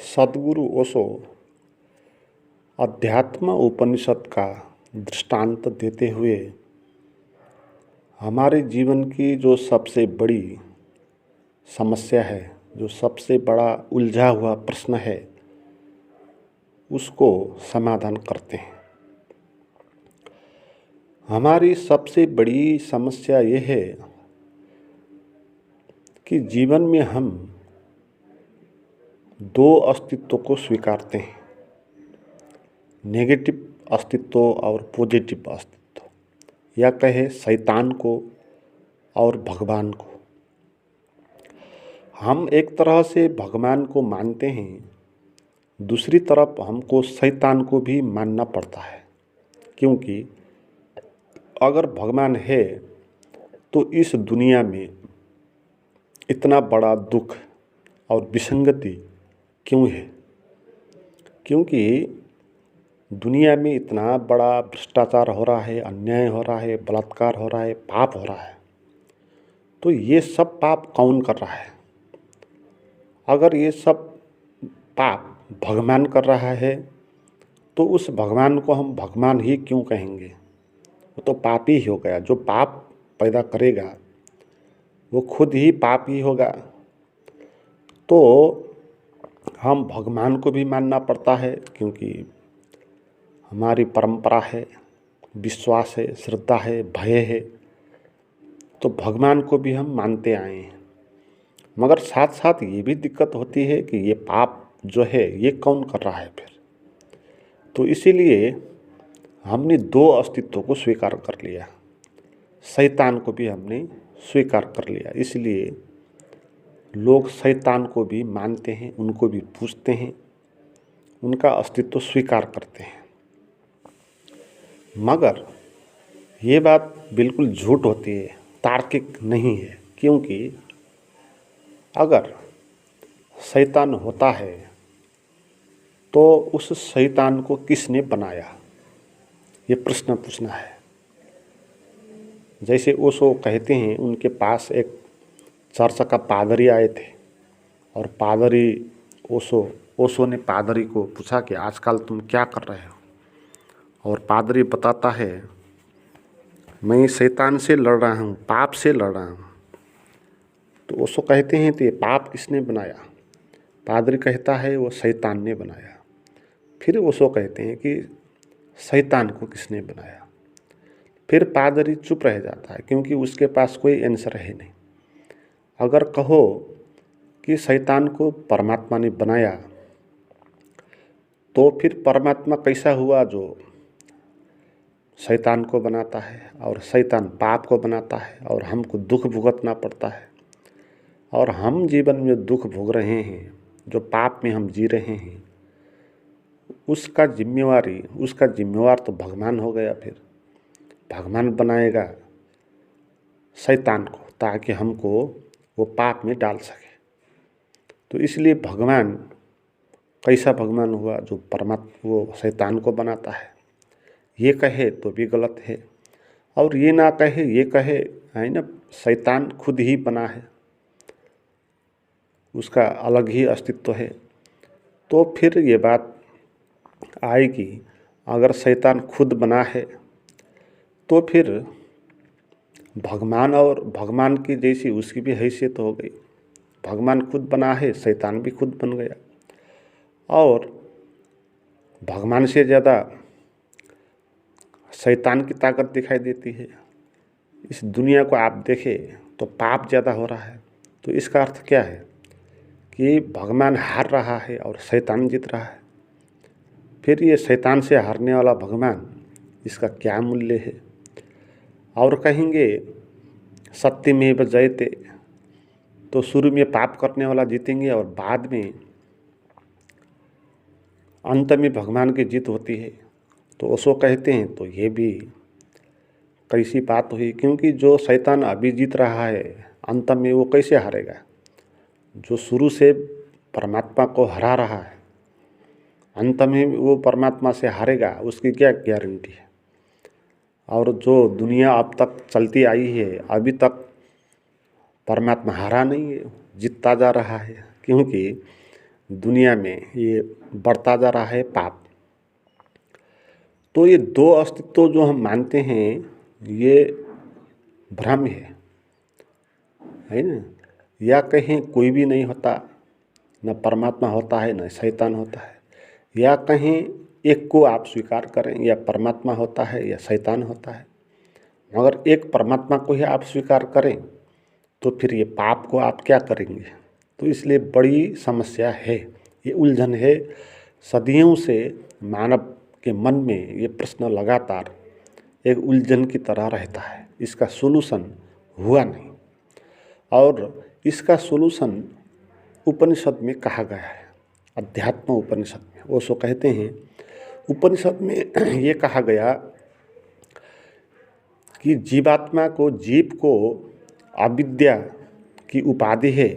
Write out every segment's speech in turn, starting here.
सद्गुरु ओशो अध्यात्म उपनिषद का दृष्टांत देते हुए हमारे जीवन की जो सबसे बड़ी समस्या है, जो सबसे बड़ा उलझा हुआ प्रश्न है, उसको समाधान करते हैं। हमारी सबसे बड़ी समस्या ये है कि जीवन में हम दो अस्तित्व को स्वीकारते हैं, नेगेटिव अस्तित्व और पॉजिटिव अस्तित्व, या कहे शैतान को और भगवान को। हम एक तरह से भगवान को मानते हैं, दूसरी तरफ हमको शैतान को भी मानना पड़ता है, क्योंकि अगर भगवान है तो इस दुनिया में इतना बड़ा दुख और विसंगति क्यों है? क्योंकि दुनिया में इतना बड़ा भ्रष्टाचार हो रहा है, अन्याय हो रहा है, बलात्कार हो रहा है, पाप हो रहा है, तो ये सब पाप कौन कर रहा है? अगर ये सब पाप भगवान कर रहा है तो उस भगवान को हम भगवान ही क्यों कहेंगे? वो तो पापी ही हो गया। जो पाप पैदा करेगा वो खुद ही पाप ही होगा। तो हम भगवान को भी मानना पड़ता है, क्योंकि हमारी परंपरा है, विश्वास है, श्रद्धा है, भय है, तो भगवान को भी हम मानते आए हैं। मगर साथ साथ ये भी दिक्कत होती है कि ये पाप जो है ये कौन कर रहा है फिर? तो इसीलिए हमने दो अस्तित्व को स्वीकार कर लिया, शैतान को भी हमने स्वीकार कर लिया। इसलिए लोग शैतान को भी मानते हैं, उनको भी पूजते हैं, उनका अस्तित्व स्वीकार करते हैं। मगर ये बात बिल्कुल झूठ होती है, तार्किक नहीं है। क्योंकि अगर शैतान होता है तो उस शैतान को किसने बनाया, ये प्रश्न पूछना है। जैसे ओशो कहते हैं, उनके पास एक चर्च का पादरी आए थे और पादरी ओशो ने पादरी को पूछा कि आजकल तुम क्या कर रहे हो? और पादरी बताता है, मैं शैतान से लड़ रहा हूँ, पाप से लड़ रहा हूँ। तो ओशो कहते हैं, तो ये पाप किसने बनाया? पादरी कहता है, वो शैतान ने बनाया। फिर ओशो कहते हैं कि शैतान को किसने बनाया? फिर पादरी चुप रह जाता है, क्योंकि उसके पास कोई आंसर है नहीं। अगर कहो कि शैतान को परमात्मा ने बनाया, तो फिर परमात्मा कैसा हुआ जो शैतान को बनाता है, और शैतान पाप को बनाता है, और हमको दुख भुगतना पड़ता है, और हम जीवन में दुख भोग रहे हैं, जो पाप में हम जी रहे हैं, उसका जिम्मेवार तो भगवान हो गया। फिर भगवान बनाएगा शैतान को ताकि हमको वो पाप में डाल सके। तो इसलिए भगवान कैसा भगवान हुआ जो वो शैतान को बनाता है? ये कहे तो भी गलत है, और ये ना कहे, ये कहे है ना, शैतान खुद ही बना है, उसका अलग ही अस्तित्व है। तो फिर ये बात आएगी, अगर शैतान खुद बना है तो फिर भगवान और भगवान की जैसी उसकी भी हैसियत हो गई। भगवान खुद बना है, शैतान भी खुद बन गया, और भगवान से ज़्यादा शैतान की ताकत दिखाई देती है। इस दुनिया को आप देखें तो पाप ज़्यादा हो रहा है। तो इसका अर्थ क्या है कि भगवान हार रहा है और शैतान जीत रहा है। फिर ये शैतान से हारने वाला भगवान, इसका क्या मूल्य है? और कहेंगे सत्यमेव जयते, तो शुरू में पाप करने वाला जीतेंगे और बाद में अंत में भगवान की जीत होती है। तो ओशो कहते हैं, तो ये भी कैसी बात हुई? क्योंकि जो शैतान अभी जीत रहा है, अंत में वो कैसे हारेगा? जो शुरू से परमात्मा को हरा रहा है, अंत में वो परमात्मा से हारेगा, उसकी क्या गारंटी है? और जो दुनिया अब तक चलती आई है, अभी तक परमात्मा हारा नहीं है, जीतता जा रहा है। क्योंकि दुनिया में ये बढ़ता जा रहा है पाप। तो ये दो अस्तित्व जो हम मानते हैं ये भ्रम है ना। या कहीं कोई भी नहीं होता, न परमात्मा होता है न शैतान होता है, या कहीं एक को आप स्वीकार करें या परमात्मा होता है या शैतान होता है। मगर एक परमात्मा को ही आप स्वीकार करें तो फिर ये पाप को आप क्या करेंगे। तो इसलिए बड़ी समस्या है, ये उलझन है। सदियों से मानव के मन में ये प्रश्न लगातार एक उलझन की तरह रहता है, इसका सोल्यूशन हुआ नहीं। और इसका सोल्यूशन उपनिषद में कहा गया है, अध्यात्म उपनिषद में। वो सो कहते हैं उपनिषद में ये कहा गया कि जीवात्मा को, जीव को अविद्या की उपाधि है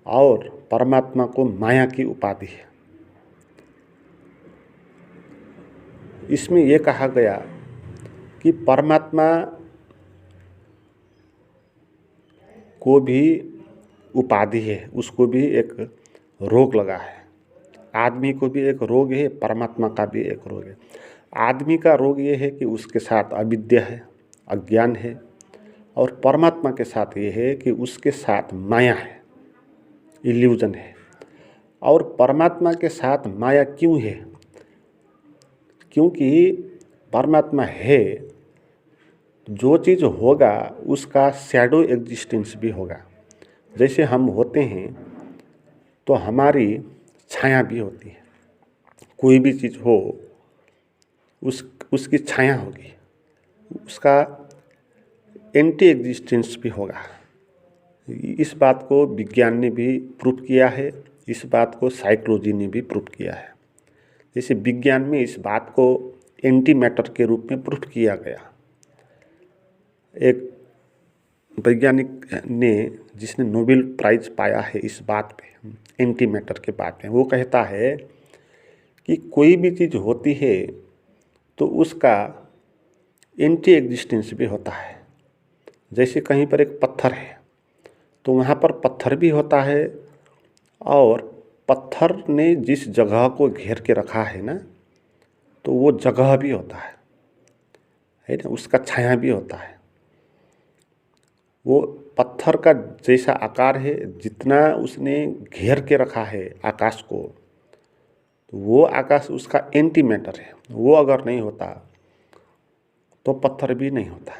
और परमात्मा को माया की उपाधि है। इसमें यह कहा गया कि परमात्मा को भी उपाधि है, उसको भी एक रोग लगा है। आदमी को भी एक रोग है, परमात्मा का भी एक रोग है। आदमी का रोग ये है कि उसके साथ अविद्या है, अज्ञान है, और परमात्मा के साथ ये है कि उसके साथ माया है, इल्यूजन है। और परमात्मा के साथ माया क्यों है? क्योंकि परमात्मा है, जो चीज़ होगा उसका शैडो एग्जिस्टेंस भी होगा। जैसे हम होते हैं तो हमारी छाया भी होती है। कोई भी चीज़ हो उसकी छाया होगी, उसका एंटी एग्जिस्टेंस भी होगा। इस बात को विज्ञान ने भी प्रूफ किया है, इस बात को साइकोलॉजी ने भी प्रूफ किया है। जैसे विज्ञान में इस बात को एंटी मैटर के रूप में प्रूफ किया गया। एक वैज्ञानिक ने, जिसने नोबेल प्राइज पाया है इस बात पे, एंटी मैटर के बात में, वो कहता है कि कोई भी चीज़ होती है तो उसका एंटी एग्जिस्टेंस भी होता है। जैसे कहीं पर एक पत्थर है तो वहाँ पर पत्थर भी होता है, और पत्थर ने जिस जगह को घेर के रखा है ना, तो वो जगह भी होता है ना, उसका छाया भी होता है। वो पत्थर का जैसा आकार है, जितना उसने घेर के रखा है आकाश को, तो वो आकाश उसका एंटी मैटर है। वो अगर नहीं होता तो पत्थर भी नहीं होता।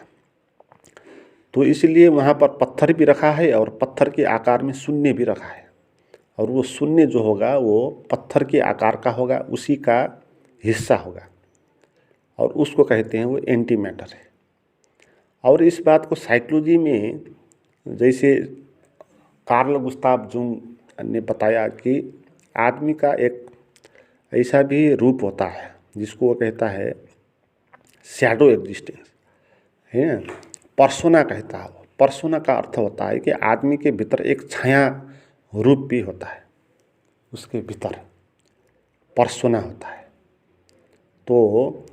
तो इसलिए वहाँ पर पत्थर भी रखा है और पत्थर के आकार में शून्य भी रखा है, और वो शून्य जो होगा वो पत्थर के आकार का होगा, उसी का हिस्सा होगा, और उसको कहते हैं वो एंटी मैटर है। और इस बात को साइकोलॉजी में, जैसे कार्ल गुस्ताव जंग ने बताया कि आदमी का एक ऐसा भी रूप होता है जिसको वो कहता है शैडो एग्जिस्टेंस, है ना, पर्सोना कहता है। वो पर्सोना का अर्थ होता है कि आदमी के भीतर एक छाया रूप भी होता है, उसके भीतर पर्सोना होता है। तो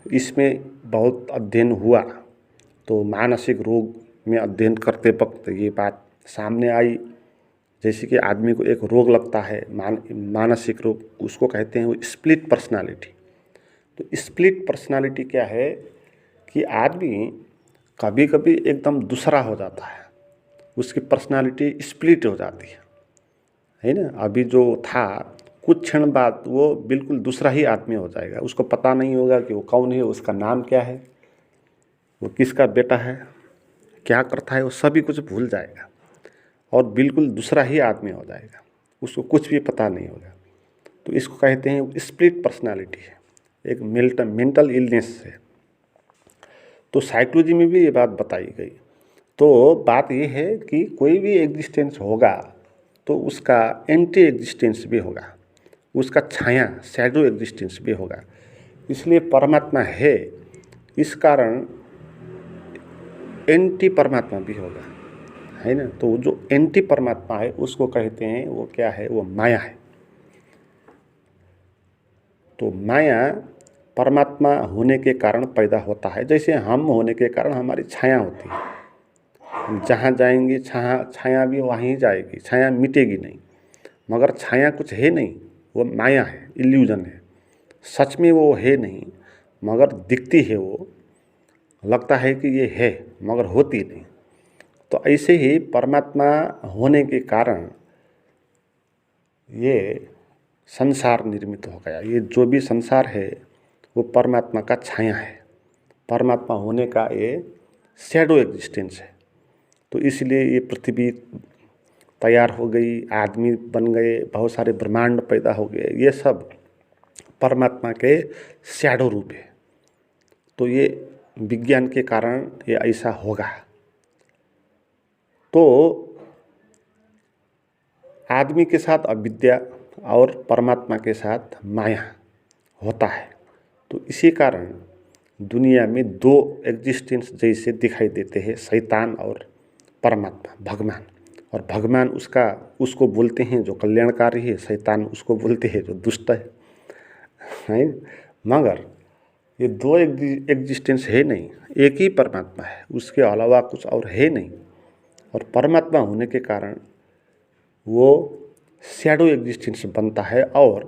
इसमें बहुत अध्ययन हुआ, तो मानसिक रोग में अध्ययन करते वक्त ये बात सामने आई। जैसे कि आदमी को एक रोग लगता है, मानसिक रोग, उसको कहते हैं वो स्प्लिट पर्सनालिटी। तो स्प्लिट पर्सनालिटी क्या है कि आदमी कभी कभी एकदम दूसरा हो जाता है, उसकी पर्सनालिटी स्प्लिट हो जाती है ना। अभी जो था कुछ क्षण बाद वो बिल्कुल दूसरा ही आदमी हो जाएगा, उसको पता नहीं होगा कि वो कौन है, उसका नाम क्या है, वो किसका बेटा है, क्या करता है, वो सभी कुछ भूल जाएगा और बिल्कुल दूसरा ही आदमी हो जाएगा, उसको कुछ भी पता नहीं होगा। तो इसको कहते हैं स्प्लिट पर्सनालिटी है, एक मेंटल इलनेस है। तो साइकोलॉजी में भी ये बात बताई गई। तो बात ये है कि कोई भी एग्जिस्टेंस होगा तो उसका एंटी एग्जिस्टेंस भी होगा, उसका छाया शैडो एग्जिस्टेंस भी होगा। इसलिए परमात्मा है, इस कारण एंटी परमात्मा भी होगा, है ना। तो जो एंटी परमात्मा है उसको कहते हैं, वो क्या है, वो माया है। तो माया परमात्मा होने के कारण पैदा होता है। जैसे हम होने के कारण हमारी छाया होती है, हम जहाँ जाएंगे छाया भी वहीं जाएगी, छाया मिटेगी नहीं। मगर छाया कुछ है नहीं, वो माया है, इल्यूजन है। सच में वो है नहीं, मगर दिखती है, वो लगता है कि ये है मगर होती नहीं। तो ऐसे ही परमात्मा होने के कारण ये संसार निर्मित हो गया। ये जो भी संसार है वो परमात्मा का छाया है, परमात्मा होने का ये शैडो एग्जिस्टेंस है। तो इसलिए ये पृथ्वी तैयार हो गई, आदमी बन गए, बहुत सारे ब्रह्मांड पैदा हो गए, ये सब परमात्मा के शैडो रूप है। तो ये विज्ञान के कारण ये ऐसा होगा। तो आदमी के साथ अविद्या और परमात्मा के साथ माया होता है। तो इसी कारण दुनिया में दो एग्जिस्टेंस जैसे दिखाई देते हैं, शैतान और परमात्मा, भगवान। और भगवान उसको बोलते हैं जो कल्याणकारी है, शैतान उसको बोलते हैं जो दुष्ट है। मगर ये दो एग्जिस्टेंस है नहीं, एक ही परमात्मा है, उसके अलावा कुछ और है नहीं। और परमात्मा होने के कारण वो शैडो एग्जिस्टेंस बनता है और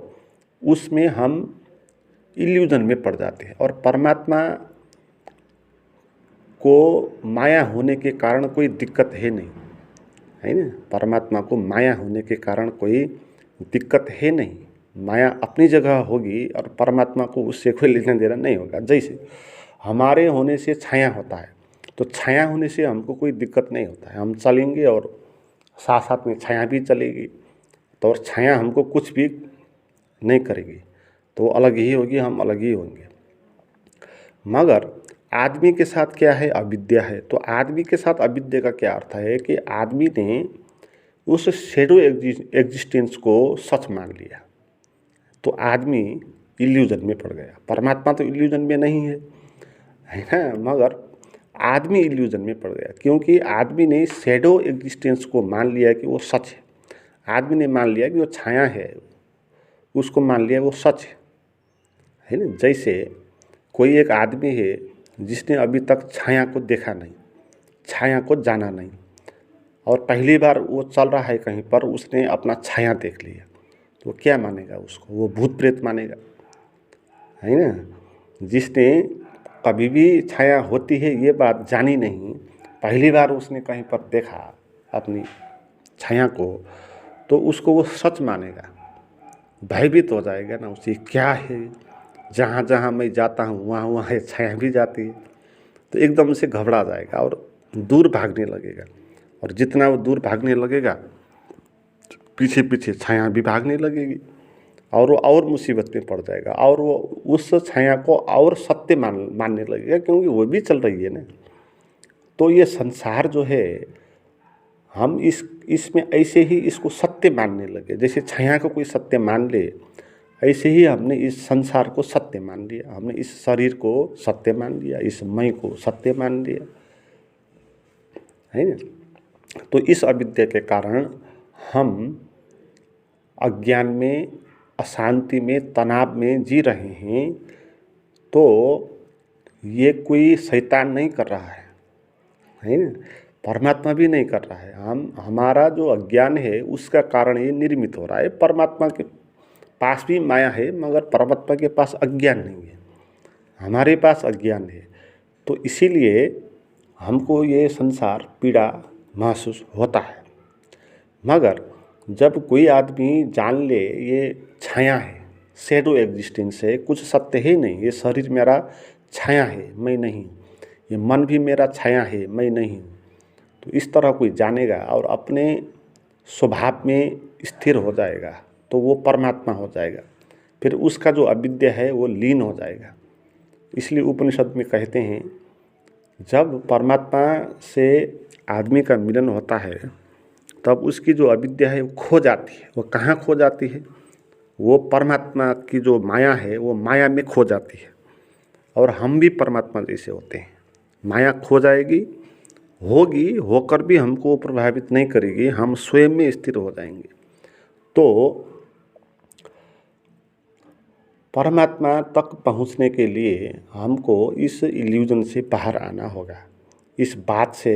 उसमें हम इल्यूजन में पड़ जाते हैं। और परमात्मा को माया होने के कारण कोई दिक्कत है नहीं, है ना। परमात्मा को माया होने के कारण कोई दिक्कत है नहीं। माया अपनी जगह होगी और परमात्मा को उससे कोई लेना देना नहीं होगा। जैसे हमारे होने से छाया होता है, तो छाया होने से हमको कोई दिक्कत नहीं होता है, हम चलेंगे और साथ साथ में छाया भी चलेगी। तो और छाया हमको कुछ भी नहीं करेगी, तो वो अलग ही होगी, हम अलग ही होंगे। मगर आदमी के साथ क्या है, अविद्या है। तो आदमी के साथ अविद्या का क्या अर्थ है कि आदमी ने उस शैडो एग्जिस्टेंस को सच मान लिया, तो आदमी इल्यूजन में पड़ गया। परमात्मा तो इल्यूजन में नहीं है ना, मगर आदमी इल्यूजन में पड़ गया क्योंकि आदमी ने शैडो एग्जिस्टेंस को मान लिया कि वो सच है। आदमी ने मान लिया कि वो छाया है, उसको मान लिया वो सच है ना। जैसे कोई एक आदमी है जिसने अभी तक छाया को देखा नहीं, छाया को जाना नहीं, और पहली बार वो चल रहा है कहीं पर, उसने अपना छाया देख लिया, तो वो क्या मानेगा उसको, वो भूत प्रेत मानेगा, है ना। जिसने कभी भी छाया होती है ये बात जानी नहीं, पहली बार उसने कहीं पर देखा अपनी छाया को, तो उसको वो सच मानेगा, भयभीत हो जाएगा ना उसे, क्या है, जहाँ जहाँ मैं जाता हूँ वहाँ वहाँ ये छाया भी जाती है। तो एकदम से घबरा जाएगा और दूर भागने लगेगा। और जितना वो दूर भागने लगेगा, पीछे पीछे छाया भी भागने लगेगी और वो और मुसीबत में पड़ जाएगा। और वो उस छाया को और सत्य मानने लगेगा क्योंकि वो भी चल रही है ना। तो ये संसार जो है, हम इसमें ऐसे ही इसको सत्य मानने लगे। जैसे छाया को कोई सत्य मान ले, ऐसे ही हमने इस संसार को सत्य मान लिया, हमने इस शरीर को सत्य मान लिया, इस मैं को सत्य मान लिया, है ना। तो इस अविद्या के कारण हम अज्ञान में, अशांति में, तनाव में जी रहे हैं। तो ये कोई शैतान नहीं कर रहा है ना, परमात्मा भी नहीं कर रहा है। हमारा जो अज्ञान है उसका कारण ये निर्मित हो रहा है। परमात्मा के पास भी माया है मगर परमात्मा के पास अज्ञान नहीं है, हमारे पास अज्ञान है। तो इसीलिए हमको ये संसार पीड़ा महसूस होता है। मगर जब कोई आदमी जान ले ये छाया है, शैडो एग्जिस्टेंस है, कुछ सत्य है नहीं, ये शरीर मेरा छाया है, मैं नहीं, ये मन भी मेरा छाया है, मैं नहीं, तो इस तरह कोई जानेगा और अपने स्वभाव में स्थिर हो जाएगा, तो वो परमात्मा हो जाएगा। फिर उसका जो अविद्या है वो लीन हो जाएगा। इसलिए उपनिषद में कहते हैं, जब परमात्मा से आदमी का मिलन होता है तब उसकी जो अविद्या है वो खो जाती है। वो कहाँ खो जाती है, वो परमात्मा की जो माया है वो माया में खो जाती है। और हम भी परमात्मा जैसे होते हैं, माया खो जाएगी, होगी, होकर भी हमको प्रभावित नहीं करेगी, हम स्वयं में स्थिर हो जाएंगे। तो परमात्मा तक पहुंचने के लिए हमको इस इल्यूजन से बाहर आना होगा। इस बात से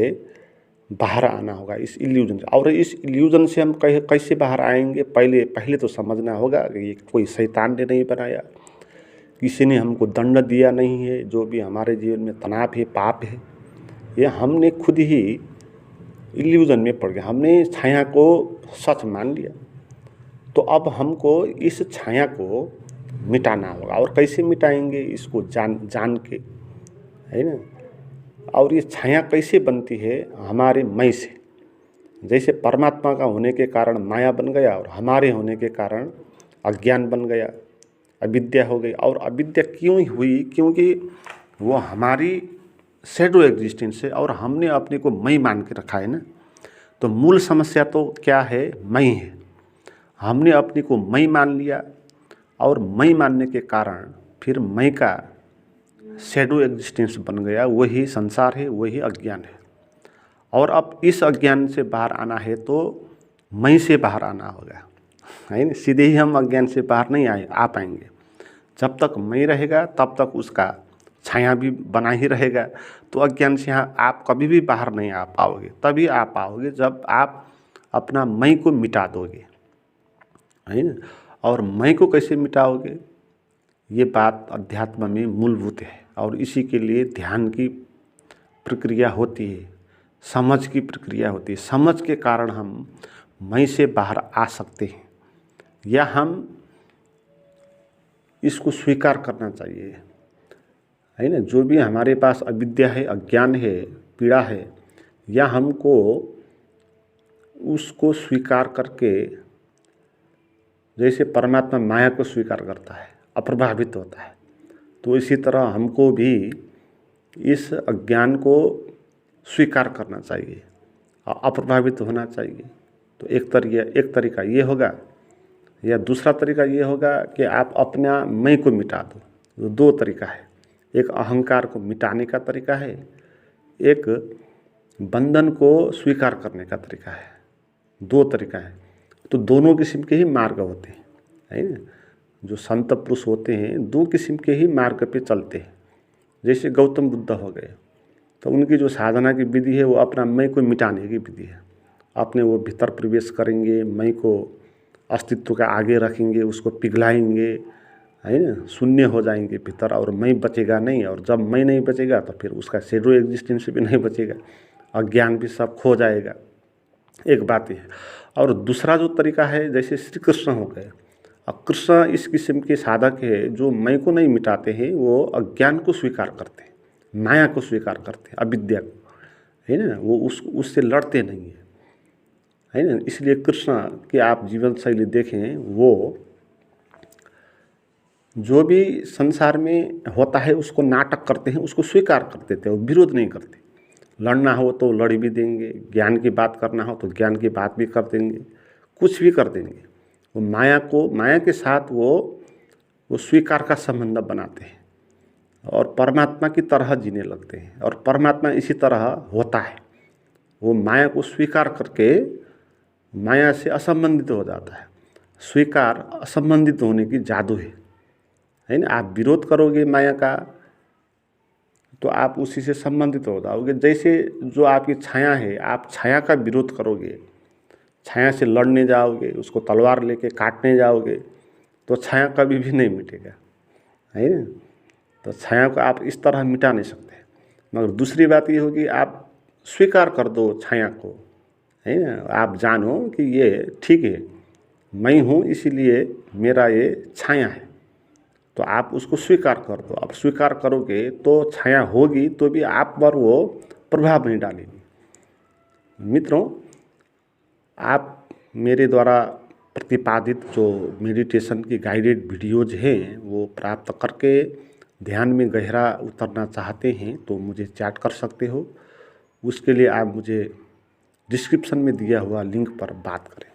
बाहर आना होगा इस इल्यूजन से। और इस इल्यूजन से हम कैसे बाहर आएंगे? पहले तो समझना होगा कि ये कोई शैतान ने नहीं बनाया, किसी ने हमको दंड दिया नहीं है। जो भी हमारे जीवन में तनाव है, पाप है, ये हमने खुद ही इल्यूजन में पड़ गया, हमने छाया को सच मान लिया। तो अब हमको इस छाया को मिटाना होगा। और कैसे मिटाएंगे? इसको जान के, है ना। और ये छाया कैसे बनती है? हमारे मैं से। जैसे परमात्मा का होने के कारण माया बन गया और हमारे होने के कारण अज्ञान बन गया, अविद्या हो गई। और अविद्या क्यों हुई? क्योंकि वो हमारी शैडो एग्जिस्टेंस है और हमने अपने को मैं मान के रखा है ना। तो मूल समस्या तो क्या है? मैं है। हमने अपने को मैं मान लिया और मैं मानने के कारण फिर मैं का शैडो एग्जिस्टेंस बन गया। वही संसार है, वही अज्ञान है। और अब इस अज्ञान से बाहर आना है तो मैं से बाहर आना होगा, है ना। सीधे ही हम अज्ञान से बाहर नहीं आ पाएंगे। जब तक मैं रहेगा तब तक उसका छाया भी बना ही रहेगा। तो अज्ञान से यहाँ आप कभी भी बाहर नहीं आ पाओगे। तभी आ पाओगे जब आप अपना मैं को मिटा दोगे, है ना। और मैं को कैसे मिटाओगे? ये बात अध्यात्म में मूलभूत है और इसी के लिए ध्यान की प्रक्रिया होती है, समझ की प्रक्रिया होती है। समझ के कारण हम मैं से बाहर आ सकते हैं, या हम इसको स्वीकार करना चाहिए, है ना। जो भी हमारे पास अविद्या है, अज्ञान है, पीड़ा है, या हमको उसको स्वीकार करके, जैसे परमात्मा माया को स्वीकार करता है, अप्रभावित होता है, तो इसी तरह हमको भी इस अज्ञान को स्वीकार करना चाहिए और अप्रभावित होना चाहिए। तो एक तरीका ये होगा, या दूसरा तरीका ये होगा कि आप अपना मैं को मिटा दो। तो दो तरीका है, एक अहंकार को मिटाने का तरीका है, एक बंधन को स्वीकार करने का तरीका है। दो तरीका है। तो दोनों किस्म के ही मार्ग होते हैं, है ना। जो संत पुरुष होते हैं दो किस्म के ही मार्ग पे चलते हैं। जैसे गौतम बुद्ध हो गए, तो उनकी जो साधना की विधि है वो अपना मैं को मिटाने की विधि है। अपने वो भीतर प्रवेश करेंगे, मैं को अस्तित्व का आगे रखेंगे, उसको पिघलाएंगे, है ना। शून्य हो जाएंगे भीतर और मैं बचेगा नहीं। और जब मैं नहीं बचेगा तो फिर उसका शैडो एग्जिस्टेंस भी नहीं बचेगा, अज्ञान भी सब खो जाएगा। एक बात ये है। और दूसरा जो तरीका है, जैसे श्री कृष्ण हो गए। अब कृष्ण इस किस्म के साधक है जो मैं को नहीं मिटाते हैं, वो अज्ञान को स्वीकार करते हैं, माया को स्वीकार करते हैं, अविद्या को, है ना। वो उससे लड़ते नहीं हैं, है ना। इसलिए कृष्ण की आप जीवन शैली देखें, वो जो भी संसार में होता है उसको नाटक करते हैं, उसको स्वीकार कर देते हैं, वो विरोध नहीं करते। लड़ना हो तो लड़ भी देंगे, ज्ञान की बात करना हो तो ज्ञान की बात भी कर देंगे, कुछ भी कर देंगे। वो माया के साथ वो स्वीकार का संबंध बनाते हैं और परमात्मा की तरह जीने लगते हैं। और परमात्मा इसी तरह होता है, वो माया को स्वीकार करके माया से असंबंधित हो जाता है। स्वीकार असंबंधित होने की जादू है ना। आप विरोध करोगे माया का तो आप उसी से संबंधित हो जाओगे। जैसे जो आपकी छाया है, आप छाया का विरोध करोगे, छाया से लड़ने जाओगे, उसको तलवार लेके काटने जाओगे, तो छाया कभी भी नहीं मिटेगा, है ना। तो छाया को आप इस तरह मिटा नहीं सकते। मगर दूसरी बात ये होगी, आप स्वीकार कर दो छाया को, है ना। आप जानो कि ये ठीक है, मैं हूँ, इसीलिए मेरा ये छाया है, तो आप उसको स्वीकार कर दो। आप स्वीकार करोगे तो छाया होगी, तो भी आप पर वो प्रभाव नहीं डालेगी। मित्रों, आप मेरे द्वारा प्रतिपादित जो मेडिटेशन की गाइडेड वीडियोज हैं वो प्राप्त करके ध्यान में गहरा उतरना चाहते हैं तो मुझे चैट कर सकते हो। उसके लिए आप मुझे डिस्क्रिप्शन में दिया हुआ लिंक पर बात करें।